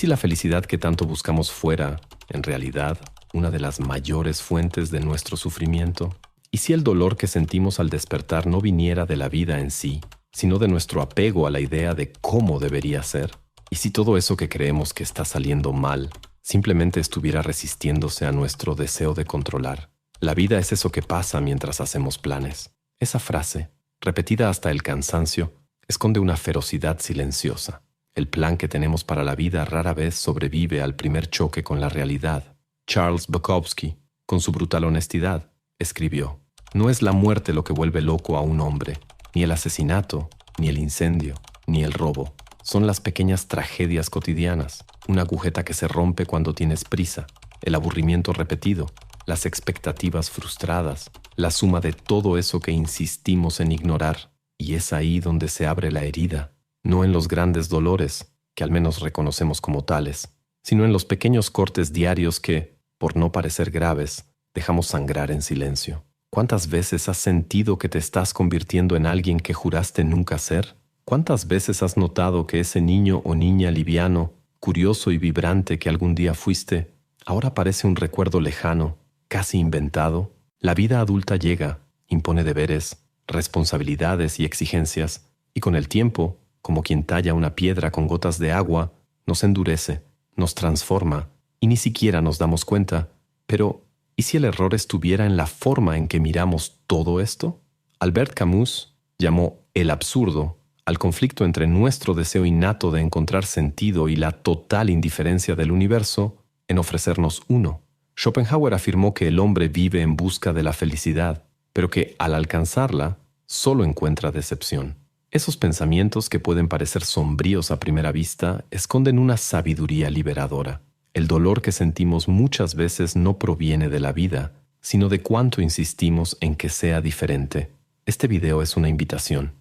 si la felicidad que tanto buscamos fuera, en realidad, una de las mayores fuentes de nuestro sufrimiento? ¿Y si el dolor que sentimos al despertar no viniera de la vida en sí, sino de nuestro apego a la idea de cómo debería ser? ¿Y si todo eso que creemos que está saliendo mal simplemente estuviera resistiéndose a nuestro deseo de controlar? La vida es eso que pasa mientras hacemos planes. Esa frase, repetida hasta el cansancio, esconde una ferocidad silenciosa. El plan que tenemos para la vida rara vez sobrevive al primer choque con la realidad. Charles Bukowski, con su brutal honestidad, escribió: «No es la muerte lo que vuelve loco a un hombre, ni el asesinato, ni el incendio, ni el robo. Son las pequeñas tragedias cotidianas, una agujeta que se rompe cuando tienes prisa, el aburrimiento repetido, las expectativas frustradas, la suma de todo eso que insistimos en ignorar. Y es ahí donde se abre la herida, no en los grandes dolores, que al menos reconocemos como tales, sino en los pequeños cortes diarios que, por no parecer graves, dejamos sangrar en silencio. ¿Cuántas veces has sentido que te estás convirtiendo en alguien que juraste nunca ser? ¿Cuántas veces has notado que ese niño o niña liviano, curioso y vibrante que algún día fuiste, ahora parece un recuerdo lejano, casi inventado? La vida adulta llega, impone deberes, responsabilidades y exigencias, y con el tiempo, como quien talla una piedra con gotas de agua, nos endurece, nos transforma, y ni siquiera nos damos cuenta. Pero, ¿y si el error estuviera en la forma en que miramos todo esto? Albert Camus llamó el absurdo al conflicto entre nuestro deseo innato de encontrar sentido y la total indiferencia del universo en ofrecernos uno. Schopenhauer afirmó que el hombre vive en busca de la felicidad, pero que al alcanzarla solo encuentra decepción. Esos pensamientos que pueden parecer sombríos a primera vista esconden una sabiduría liberadora. El dolor que sentimos muchas veces no proviene de la vida, sino de cuánto insistimos en que sea diferente. Este video es una invitación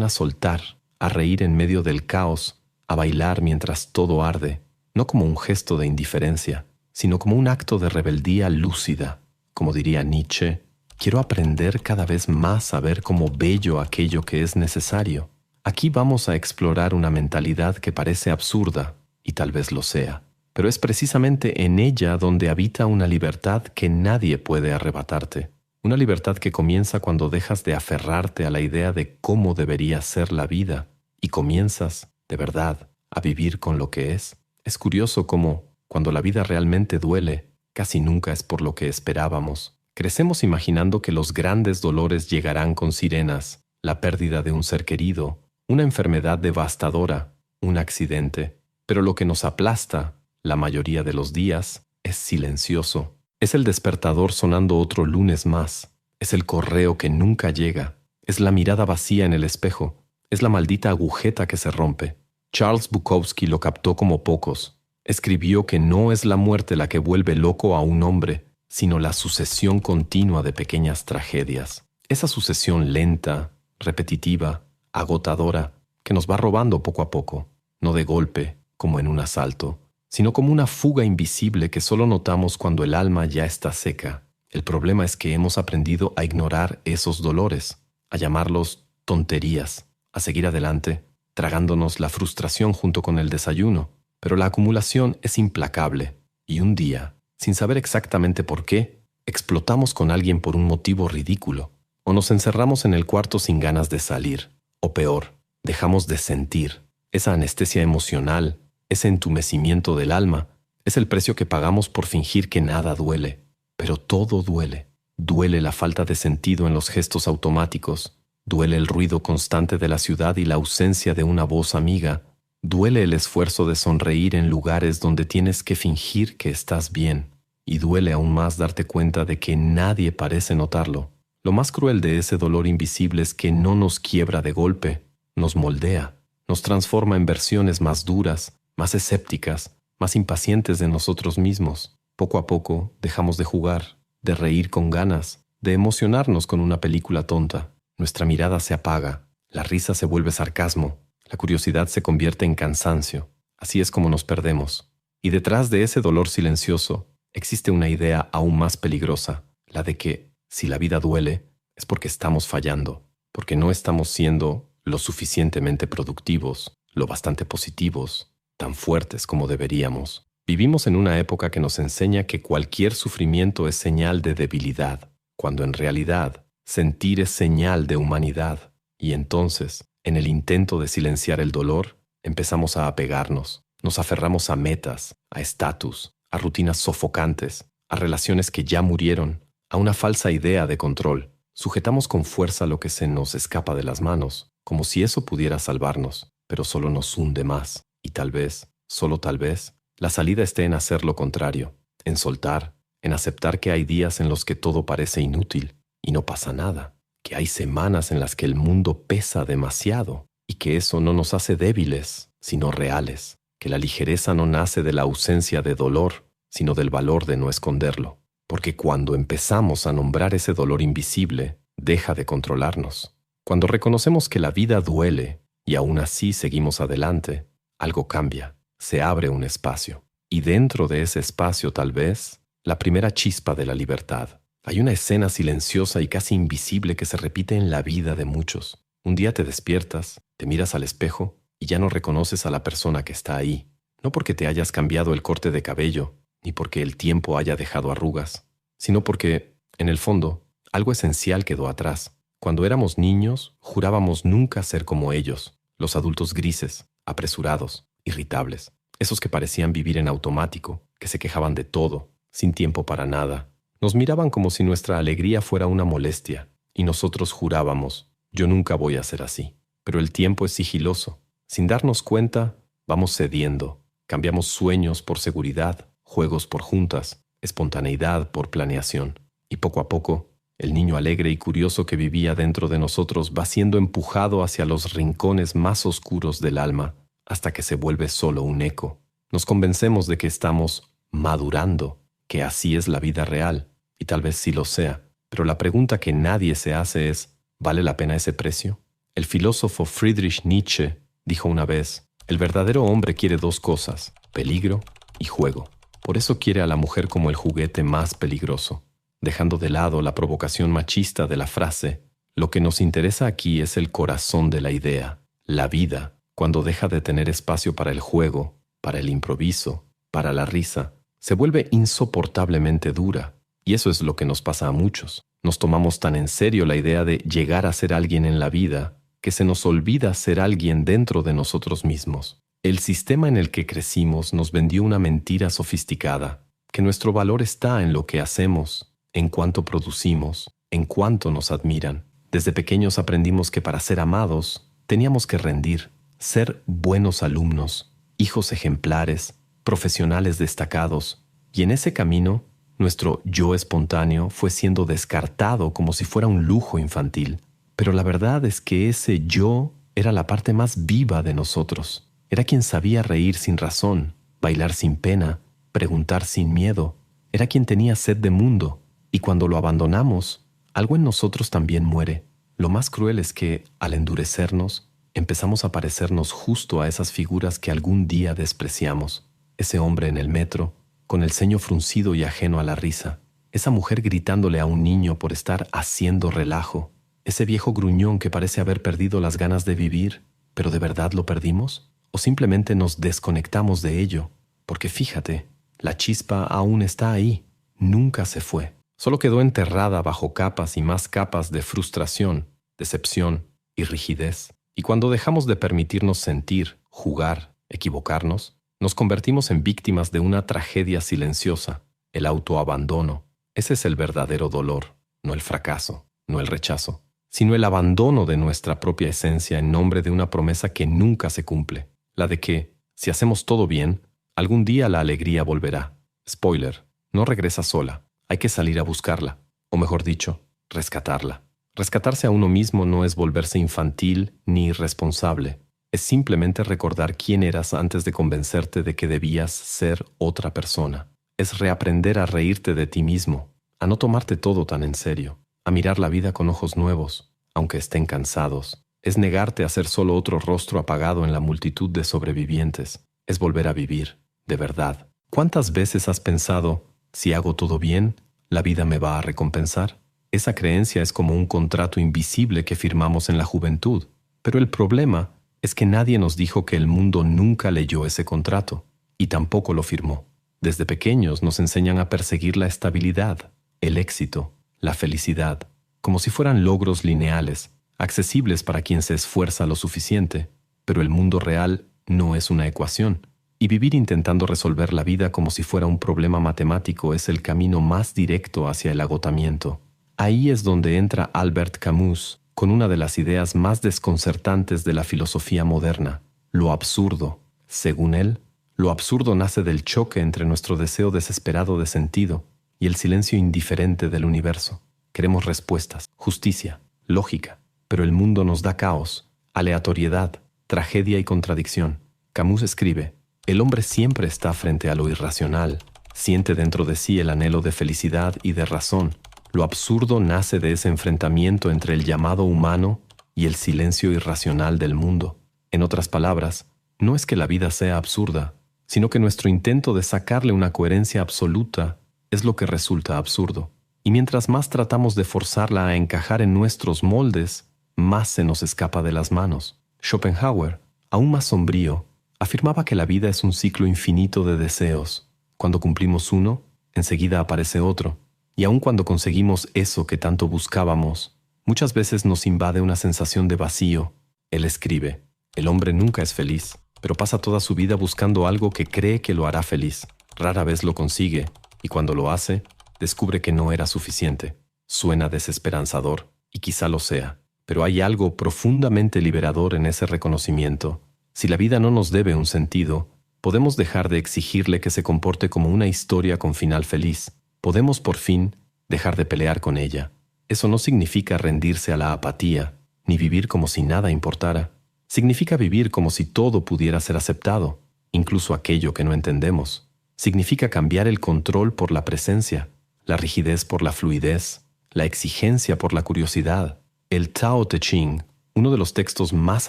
a soltar, a reír en medio del caos, a bailar mientras todo arde, no como un gesto de indiferencia, sino como un acto de rebeldía lúcida. Como diría Nietzsche, quiero aprender cada vez más a ver como bello aquello que es necesario. Aquí vamos a explorar una mentalidad que parece absurda, y tal vez lo sea, pero es precisamente en ella donde habita una libertad que nadie puede arrebatarte. Una libertad que comienza cuando dejas de aferrarte a la idea de cómo debería ser la vida y comienzas, de verdad, a vivir con lo que es. Es curioso cómo, cuando la vida realmente duele, casi nunca es por lo que esperábamos. Crecemos imaginando que los grandes dolores llegarán con sirenas, la pérdida de un ser querido, una enfermedad devastadora, un accidente. Pero lo que nos aplasta, la mayoría de los días, es silencioso. Es el despertador sonando otro lunes más. Es el correo que nunca llega. Es la mirada vacía en el espejo. Es la maldita agujeta que se rompe. Charles Bukowski lo captó como pocos. Escribió que no es la muerte la que vuelve loco a un hombre, sino la sucesión continua de pequeñas tragedias. Esa sucesión lenta, repetitiva, agotadora, que nos va robando poco a poco, no de golpe, como en un asalto, sino como una fuga invisible que solo notamos cuando el alma ya está seca. El problema es que hemos aprendido a ignorar esos dolores, a llamarlos tonterías, a seguir adelante, tragándonos la frustración junto con el desayuno. Pero la acumulación es implacable, y un día, sin saber exactamente por qué, explotamos con alguien por un motivo ridículo, o nos encerramos en el cuarto sin ganas de salir, o peor, dejamos de sentir. Esa anestesia emocional, ese entumecimiento del alma, es el precio que pagamos por fingir que nada duele. Pero todo duele. Duele la falta de sentido en los gestos automáticos, duele el ruido constante de la ciudad y la ausencia de una voz amiga, duele el esfuerzo de sonreír en lugares donde tienes que fingir que estás bien, y duele aún más darte cuenta de que nadie parece notarlo. Lo más cruel de ese dolor invisible es que no nos quiebra de golpe, nos moldea, nos transforma en versiones más duras, más escépticas, más impacientes de nosotros mismos. Poco a poco dejamos de jugar, de reír con ganas, de emocionarnos con una película tonta. Nuestra mirada se apaga, la risa se vuelve sarcasmo, la curiosidad se convierte en cansancio. Así es como nos perdemos. Y detrás de ese dolor silencioso existe una idea aún más peligrosa, la de que, si la vida duele, es porque estamos fallando, porque no estamos siendo lo suficientemente productivos, lo bastante positivos, tan fuertes como deberíamos. Vivimos en una época que nos enseña que cualquier sufrimiento es señal de debilidad, cuando en realidad sentir es señal de humanidad. Y entonces, en el intento de silenciar el dolor, empezamos a apegarnos. Nos aferramos a metas, a estatus, a rutinas sofocantes, a relaciones que ya murieron, a una falsa idea de control. Sujetamos con fuerza lo que se nos escapa de las manos, como si eso pudiera salvarnos, pero solo nos hunde más. Y tal vez, solo tal vez, la salida esté en hacer lo contrario, en soltar, en aceptar que hay días en los que todo parece inútil y no pasa nada, que hay semanas en las que el mundo pesa demasiado y que eso no nos hace débiles, sino reales, que la ligereza no nace de la ausencia de dolor, sino del valor de no esconderlo. Porque cuando empezamos a nombrar ese dolor invisible, deja de controlarnos. Cuando reconocemos que la vida duele y aún así seguimos adelante, algo cambia, se abre un espacio. Y dentro de ese espacio, tal vez, la primera chispa de la libertad. Hay una escena silenciosa y casi invisible que se repite en la vida de muchos. Un día te despiertas, te miras al espejo y ya no reconoces a la persona que está ahí. No porque te hayas cambiado el corte de cabello, ni porque el tiempo haya dejado arrugas, sino porque, en el fondo, algo esencial quedó atrás. Cuando éramos niños, jurábamos nunca ser como ellos, los adultos grises, apresurados, irritables, esos que parecían vivir en automático, que se quejaban de todo, sin tiempo para nada. Nos miraban como si nuestra alegría fuera una molestia, y nosotros jurábamos, yo nunca voy a ser así. Pero el tiempo es sigiloso. Sin darnos cuenta, vamos cediendo. Cambiamos sueños por seguridad, juegos por juntas, espontaneidad por planeación. Y poco a poco, el niño alegre y curioso que vivía dentro de nosotros va siendo empujado hacia los rincones más oscuros del alma, hasta que se vuelve solo un eco. Nos convencemos de que estamos madurando, que así es la vida real, y tal vez sí lo sea. Pero la pregunta que nadie se hace es, ¿vale la pena ese precio? El filósofo Friedrich Nietzsche dijo una vez, el verdadero hombre quiere dos cosas, peligro y juego. Por eso quiere a la mujer como el juguete más peligroso, dejando de lado la provocación machista de la frase, lo que nos interesa aquí es el corazón de la idea, la vida, cuando deja de tener espacio para el juego, para el improviso, para la risa, se vuelve insoportablemente dura. Y eso es lo que nos pasa a muchos. Nos tomamos tan en serio la idea de llegar a ser alguien en la vida que se nos olvida ser alguien dentro de nosotros mismos. El sistema en el que crecimos nos vendió una mentira sofisticada, que nuestro valor está en lo que hacemos, en cuánto producimos, en cuánto nos admiran. Desde pequeños aprendimos que para ser amados teníamos que rendir, ser buenos alumnos, hijos ejemplares, profesionales destacados, y en ese camino nuestro yo espontáneo fue siendo descartado como si fuera un lujo infantil. Pero la verdad es que ese yo era la parte más viva de nosotros. Era quien sabía reír sin razón, bailar sin pena, preguntar sin miedo. Era quien tenía sed de mundo. Y cuando lo abandonamos, algo en nosotros también muere. Lo más cruel es que, al endurecernos, empezamos a parecernos justo a esas figuras que algún día despreciamos. Ese hombre en el metro, con el ceño fruncido y ajeno a la risa. Esa mujer gritándole a un niño por estar haciendo relajo. Ese viejo gruñón que parece haber perdido las ganas de vivir. ¿Pero de verdad lo perdimos? ¿O simplemente nos desconectamos de ello? Porque fíjate, la chispa aún está ahí. Nunca se fue. Solo quedó enterrada bajo capas y más capas de frustración, decepción y rigidez. Y cuando dejamos de permitirnos sentir, jugar, equivocarnos, nos convertimos en víctimas de una tragedia silenciosa, el autoabandono. Ese es el verdadero dolor, no el fracaso, no el rechazo, sino el abandono de nuestra propia esencia en nombre de una promesa que nunca se cumple, la de que, si hacemos todo bien, algún día la alegría volverá. Spoiler, no regresa sola, hay que salir a buscarla, o mejor dicho, rescatarla. Rescatarse a uno mismo no es volverse infantil ni irresponsable. Es simplemente recordar quién eras antes de convencerte de que debías ser otra persona. Es reaprender a reírte de ti mismo, a no tomarte todo tan en serio, a mirar la vida con ojos nuevos, aunque estén cansados. Es negarte a ser solo otro rostro apagado en la multitud de sobrevivientes. Es volver a vivir, de verdad. ¿Cuántas veces has pensado, si hago todo bien, la vida me va a recompensar? Esa creencia es como un contrato invisible que firmamos en la juventud. Pero el problema es que nadie nos dijo que el mundo nunca leyó ese contrato, y tampoco lo firmó. Desde pequeños nos enseñan a perseguir la estabilidad, el éxito, la felicidad, como si fueran logros lineales, accesibles para quien se esfuerza lo suficiente, pero el mundo real no es una ecuación, y vivir intentando resolver la vida como si fuera un problema matemático es el camino más directo hacia el agotamiento. Ahí es donde entra Albert Camus con una de las ideas más desconcertantes de la filosofía moderna, lo absurdo. Según él, lo absurdo nace del choque entre nuestro deseo desesperado de sentido y el silencio indiferente del universo. Queremos respuestas, justicia, lógica, pero el mundo nos da caos, aleatoriedad, tragedia y contradicción. Camus escribe: el hombre siempre está frente a lo irracional, siente dentro de sí el anhelo de felicidad y de razón. Lo absurdo nace de ese enfrentamiento entre el llamado humano y el silencio irracional del mundo. En otras palabras, no es que la vida sea absurda, sino que nuestro intento de sacarle una coherencia absoluta es lo que resulta absurdo. Y mientras más tratamos de forzarla a encajar en nuestros moldes, más se nos escapa de las manos. Schopenhauer, aún más sombrío, afirmaba que la vida es un ciclo infinito de deseos. Cuando cumplimos uno, enseguida aparece otro. Y aun cuando conseguimos eso que tanto buscábamos, muchas veces nos invade una sensación de vacío. Él escribe: el hombre nunca es feliz, pero pasa toda su vida buscando algo que cree que lo hará feliz. Rara vez lo consigue, y cuando lo hace, descubre que no era suficiente. Suena desesperanzador, y quizá lo sea, pero hay algo profundamente liberador en ese reconocimiento. Si la vida no nos debe un sentido, podemos dejar de exigirle que se comporte como una historia con final feliz. Podemos, por fin, dejar de pelear con ella. Eso no significa rendirse a la apatía, ni vivir como si nada importara. Significa vivir como si todo pudiera ser aceptado, incluso aquello que no entendemos. Significa cambiar el control por la presencia, la rigidez por la fluidez, la exigencia por la curiosidad. El Tao Te Ching, uno de los textos más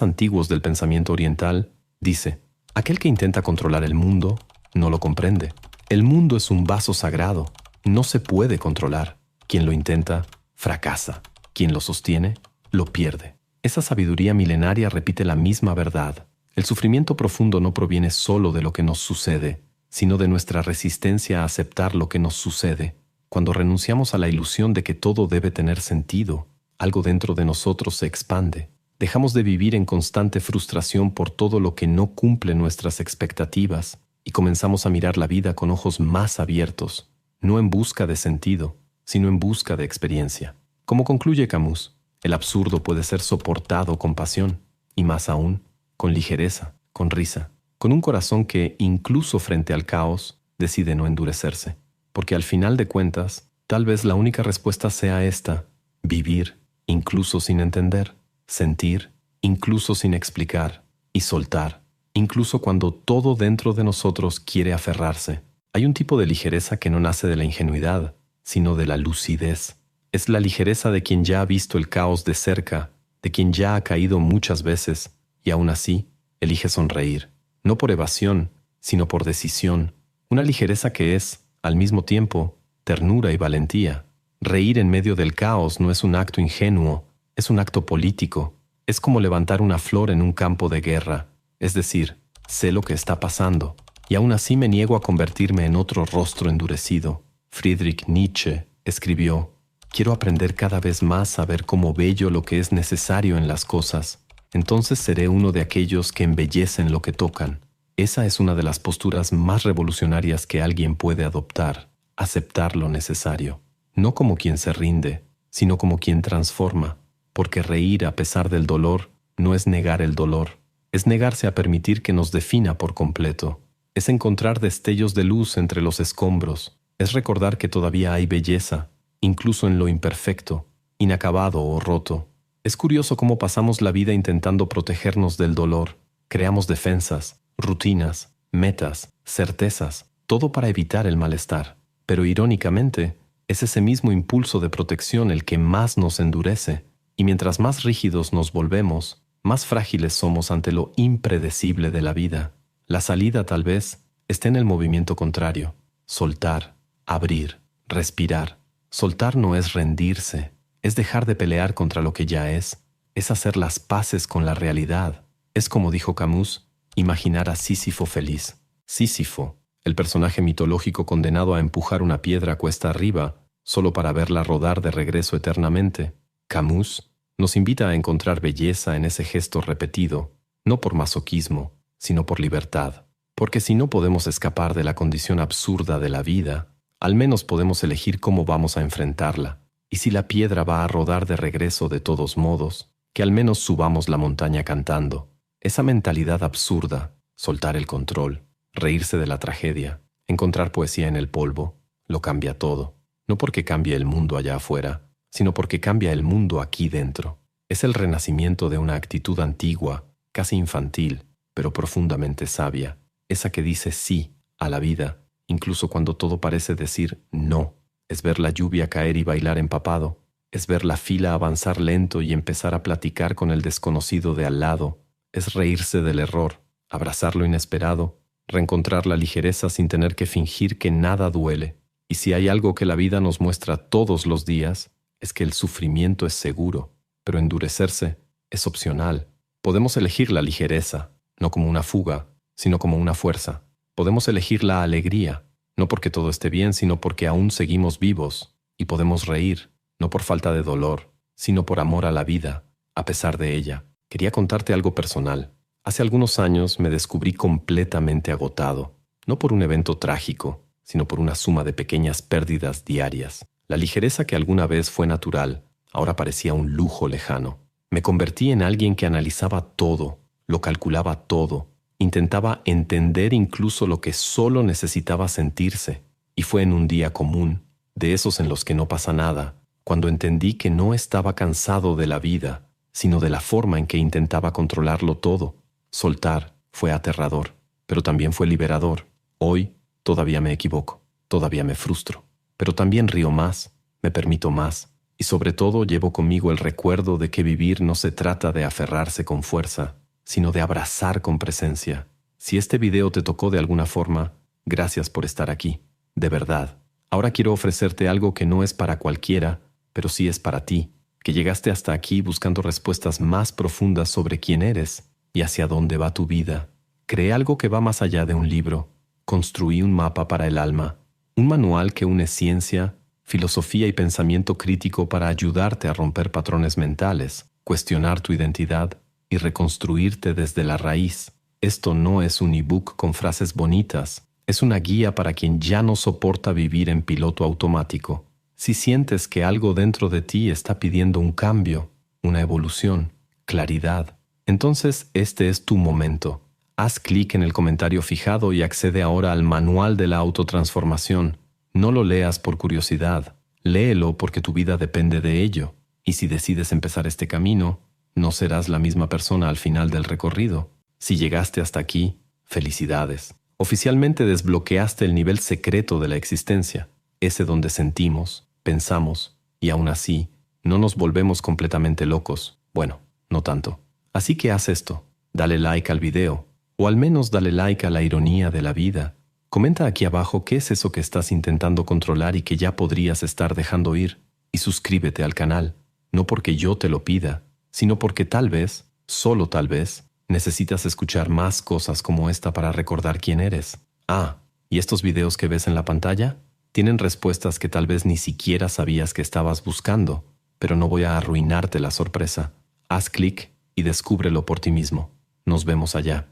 antiguos del pensamiento oriental, dice: aquel que intenta controlar el mundo no lo comprende. El mundo es un vaso sagrado. No se puede controlar. Quien lo intenta, fracasa. Quien lo sostiene, lo pierde. Esa sabiduría milenaria repite la misma verdad. El sufrimiento profundo no proviene solo de lo que nos sucede, sino de nuestra resistencia a aceptar lo que nos sucede. Cuando renunciamos a la ilusión de que todo debe tener sentido, algo dentro de nosotros se expande. Dejamos de vivir en constante frustración por todo lo que no cumple nuestras expectativas y comenzamos a mirar la vida con ojos más abiertos, no en busca de sentido, sino en busca de experiencia. Como concluye Camus, el absurdo puede ser soportado con pasión, y más aún, con ligereza, con risa, con un corazón que, incluso frente al caos, decide no endurecerse. Porque al final de cuentas, tal vez la única respuesta sea esta: vivir, incluso sin entender, sentir, incluso sin explicar, y soltar, incluso cuando todo dentro de nosotros quiere aferrarse. Hay un tipo de ligereza que no nace de la ingenuidad, sino de la lucidez. Es la ligereza de quien ya ha visto el caos de cerca, de quien ya ha caído muchas veces, y aún así elige sonreír, no por evasión, sino por decisión. Una ligereza que es, al mismo tiempo, ternura y valentía. Reír en medio del caos no es un acto ingenuo, es un acto político. Es como levantar una flor en un campo de guerra. Es decir, sé lo que está pasando, y aún así me niego a convertirme en otro rostro endurecido. Friedrich Nietzsche escribió: quiero aprender cada vez más a ver como bello lo que es necesario en las cosas. Entonces seré uno de aquellos que embellecen lo que tocan. Esa es una de las posturas más revolucionarias que alguien puede adoptar: aceptar lo necesario. No como quien se rinde, sino como quien transforma. Porque reír a pesar del dolor no es negar el dolor, es negarse a permitir que nos defina por completo. Es encontrar destellos de luz entre los escombros, es recordar que todavía hay belleza, incluso en lo imperfecto, inacabado o roto. Es curioso cómo pasamos la vida intentando protegernos del dolor. Creamos defensas, rutinas, metas, certezas, todo para evitar el malestar. Pero irónicamente, es ese mismo impulso de protección el que más nos endurece. Y mientras más rígidos nos volvemos, más frágiles somos ante lo impredecible de la vida. La salida, tal vez, esté en el movimiento contrario: soltar, abrir, respirar. Soltar no es rendirse, es dejar de pelear contra lo que ya es hacer las paces con la realidad, Es como dijo Camus, imaginar a Sísifo feliz. Sísifo, el personaje mitológico condenado a empujar una piedra cuesta arriba, solo para verla rodar de regreso eternamente. Camus nos invita a encontrar belleza en ese gesto repetido, no por masoquismo, sino por libertad. Porque si no podemos escapar de la condición absurda de la vida, al menos podemos elegir cómo vamos a enfrentarla. Y si la piedra va a rodar de regreso de todos modos, que al menos subamos la montaña cantando. Esa mentalidad absurda, soltar el control, reírse de la tragedia, encontrar poesía en el polvo, lo cambia todo. No porque cambie el mundo allá afuera, sino porque cambia el mundo aquí dentro. Es el renacimiento de una actitud antigua, casi infantil, pero profundamente sabia. Esa que dice sí a la vida, incluso cuando todo parece decir no. Es ver la lluvia caer y bailar empapado. Es ver la fila avanzar lento y empezar a platicar con el desconocido de al lado. Es reírse del error, abrazar lo inesperado, reencontrar la ligereza sin tener que fingir que nada duele. Y si hay algo que la vida nos muestra todos los días, es que el sufrimiento es seguro, pero endurecerse es opcional. Podemos elegir la ligereza, no como una fuga, sino como una fuerza. Podemos elegir la alegría, no porque todo esté bien, sino porque aún seguimos vivos. Y podemos reír, no por falta de dolor, sino por amor a la vida, a pesar de ella. Quería contarte algo personal. Hace algunos años me descubrí completamente agotado, no por un evento trágico, sino por una suma de pequeñas pérdidas diarias. La ligereza que alguna vez fue natural, ahora parecía un lujo lejano. Me convertí en alguien que analizaba todo, lo calculaba todo, intentaba entender incluso lo que solo necesitaba sentirse. Y fue en un día común, de esos en los que no pasa nada, cuando entendí que no estaba cansado de la vida, sino de la forma en que intentaba controlarlo todo. Soltar fue aterrador, pero también fue liberador. Hoy todavía me equivoco, todavía me frustro, pero también río más, me permito más, y sobre todo llevo conmigo el recuerdo de que vivir no se trata de aferrarse con fuerza, sino de abrazar con presencia. Si este video te tocó de alguna forma, gracias por estar aquí, de verdad. Ahora quiero ofrecerte algo que no es para cualquiera, pero sí es para ti, que llegaste hasta aquí buscando respuestas más profundas sobre quién eres y hacia dónde va tu vida. Creé algo que va más allá de un libro. Construí un mapa para el alma, un manual que une ciencia, filosofía y pensamiento crítico para ayudarte a romper patrones mentales, cuestionar tu identidad y reconstruirte desde la raíz. Esto no es un ebook con frases bonitas, es una guía para quien ya no soporta vivir en piloto automático. Si sientes que algo dentro de ti está pidiendo un cambio, una evolución, claridad, entonces este es tu momento. Haz clic en el comentario fijado y accede ahora al manual de la autotransformación. No lo leas por curiosidad, léelo porque tu vida depende de ello. Y si decides empezar este camino, no serás la misma persona al final del recorrido. Si llegaste hasta aquí, felicidades. Oficialmente desbloqueaste el nivel secreto de la existencia, ese donde sentimos, pensamos y aún así no nos volvemos completamente locos. Bueno, no tanto. Así que haz esto. Dale like al video, o al menos dale like a la ironía de la vida. Comenta aquí abajo qué es eso que estás intentando controlar y que ya podrías estar dejando ir. Y suscríbete al canal, no porque yo te lo pida, sino porque tal vez, solo tal vez, necesitas escuchar más cosas como esta para recordar quién eres. Ah, ¿y estos videos que ves en la pantalla? Tienen respuestas que tal vez ni siquiera sabías que estabas buscando, pero no voy a arruinarte la sorpresa. Haz clic y descúbrelo por ti mismo. Nos vemos allá.